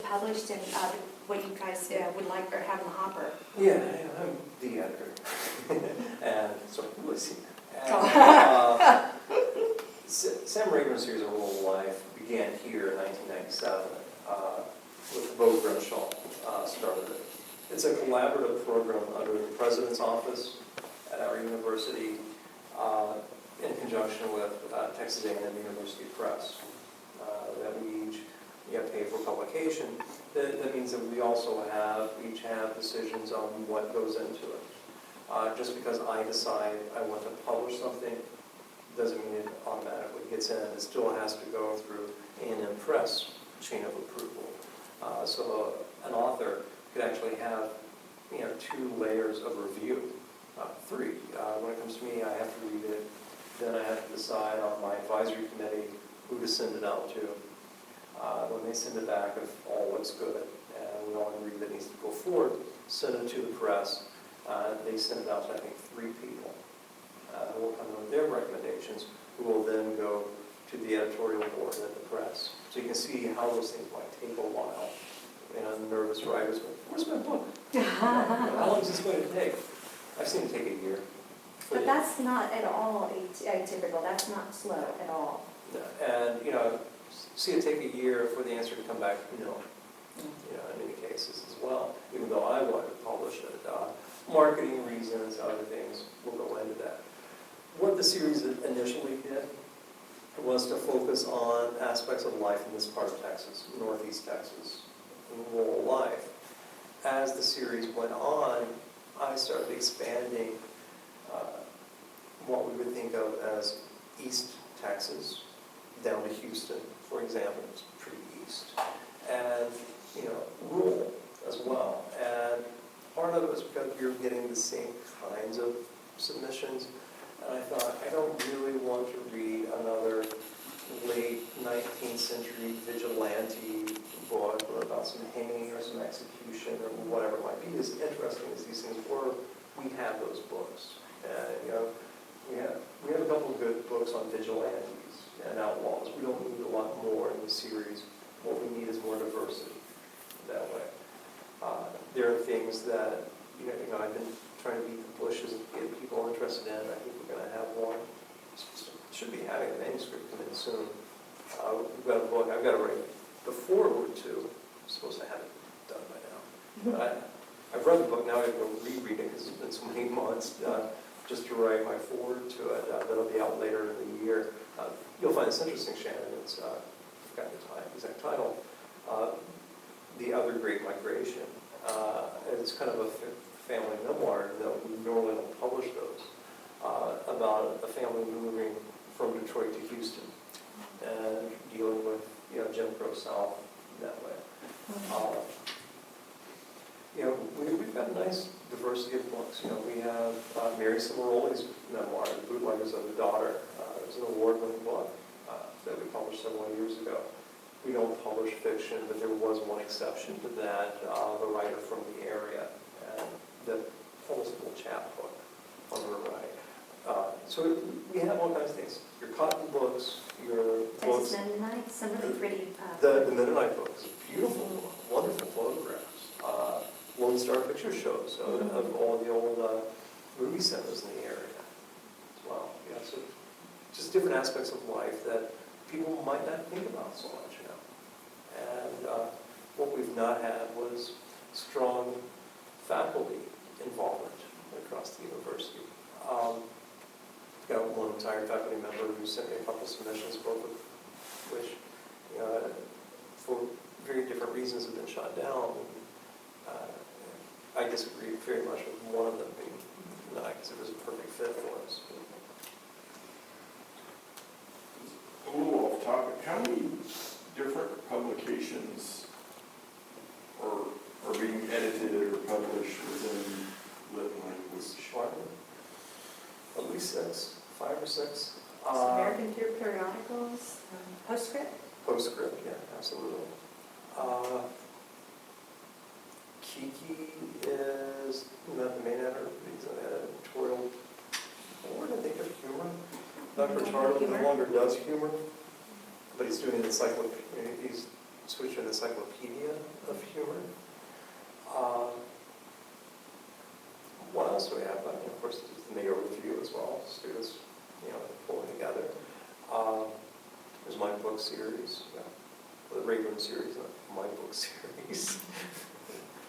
published and what you guys would like or have in the hopper? Yeah, I'm the editor. And so who is he? And, Sam Raven's series of Rural Life began here in 1997 with Bo Grimshaw started it. It's a collaborative program under the President's Office at our university in conjunction with Texas A&M University Press. That we each pay for publication. That means that we also each have decisions on what goes into it. Just because I decide I want to publish something doesn't mean it automatically gets in. It still has to go through A&M Press chain of approval. So an author could actually have 2 layers of review, 3. When it comes to me, I have to read it. Then I have to decide on my advisory committee who to send it out to. When they send it back, if all looks good, and we all agree that it needs to go forward, send it to the press. They send it out to, I think, 3 people who will come in with their recommendations, who will then go to the editorial board at the press. So you can see how those things might take a while. Nervous writers go, where's my book? How long is this going to take? I've seen it take a year. But that's not at all atypical. That's not slow at all. And, see it take a year for the answer to come back, no. In many cases as well, even though I wanted to publish it. Marketing reasons, other things will go into that. What the series initially did was to focus on aspects of life in this part of Texas, Northeast Texas, rural life. As the series went on, I started expanding what we would think of as East Texas, down to Houston, for example. It's pretty east. And, rural as well. And part of it was because we were getting the same kinds of submissions. And I thought, I don't really want to read another late 19th century vigilante book or about some hanging or some execution or whatever it might be. As interesting as these things were, we have those books. And, we have a couple of good books on vigilantes and outlaws. We don't need a lot more in the series. What we need is more diversity that way. There are things that, I've been trying to beat the bushes and get people interested in. I think we're going to have one. Should be having a manuscript come in soon. We've got a book. I've got to write the foreword to. I'm supposed to have it done by now. But I've read the book. Now I have to go reread it because it's been so many months just to write my foreword to it. That'll be out later in the year. You'll find this interesting, Shannon. It's, I forgot the exact title. The Other Great Migration. It's kind of a family memoir, though we normally don't publish those, about a family moving from Detroit to Houston and dealing with, Jim Crow South that way. We've got a nice diversity of books. We have Mary Cimaroli's memoir, The Bootleggers of the Daughter. It was an award-winning book that we published several years ago. We don't publish fiction, but there was one exception to that, the writer from the area, and the almost little chapbook on her right. So we have all kinds of things. Your cotton books, your books. Texas Mennonites, some really pretty. The Mennonite books, beautiful, wonderful photographs. Lone Star Picture Shows of all the old movie centers in the area as well. So just different aspects of life that people might not think about so much, And what we've not had was strong faculty involvement across the university. Got one retired faculty member who sent me a couple submissions, both of which, for very different reasons, have been shot down. I disagree very much with one of them being denied because it was a perfect fit for us. A little off topic, how many different publications are being edited or published within lit language? At least 6, 5 or 6. American periodicals, Postscript. Postscript, yeah, absolutely. Kiki is not the main editor, he's an editorial board, I think, of humor. Dr. Charlie no longer does humor, but he's doing an encyclopedia. He's switch to an encyclopedia of humor. What else do we have? Of course, there's the mayor review as well, students, pulling together. There's my book series, the Rayburn series, not my book series.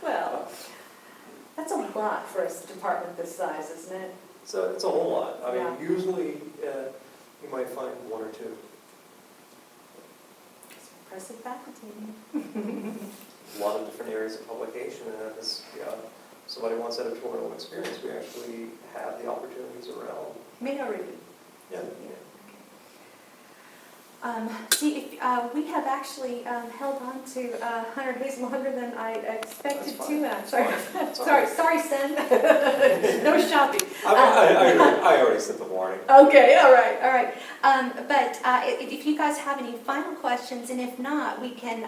Well, that's a lot for a department this size, isn't it? So it's a whole lot. I mean, Yeah. usually you might find one or two. It's impressive faculty. A lot of different areas of publication, and as somebody wants editorial experience, we actually have the opportunities around. Mayor review. Yeah. We have actually held on to Hunter Hayes longer than I expected That's to. fine. Sorry, son. No shopping. I already sent the warning. Okay, all right. But if you guys have any final questions, and if not, we can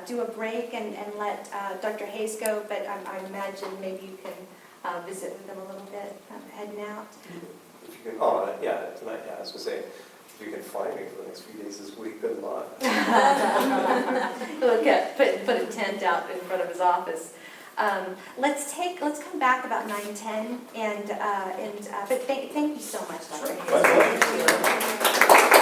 do a break and let Dr. Hayes go, but I imagine maybe you can visit with them a little bit heading out. If you can, tonight, I was going to say, if you can find me for the next few days this week, good luck. Look, put a tent out in front of his office. Let's come back about 9:10, but thank you so much, Dr. Hayes. My pleasure.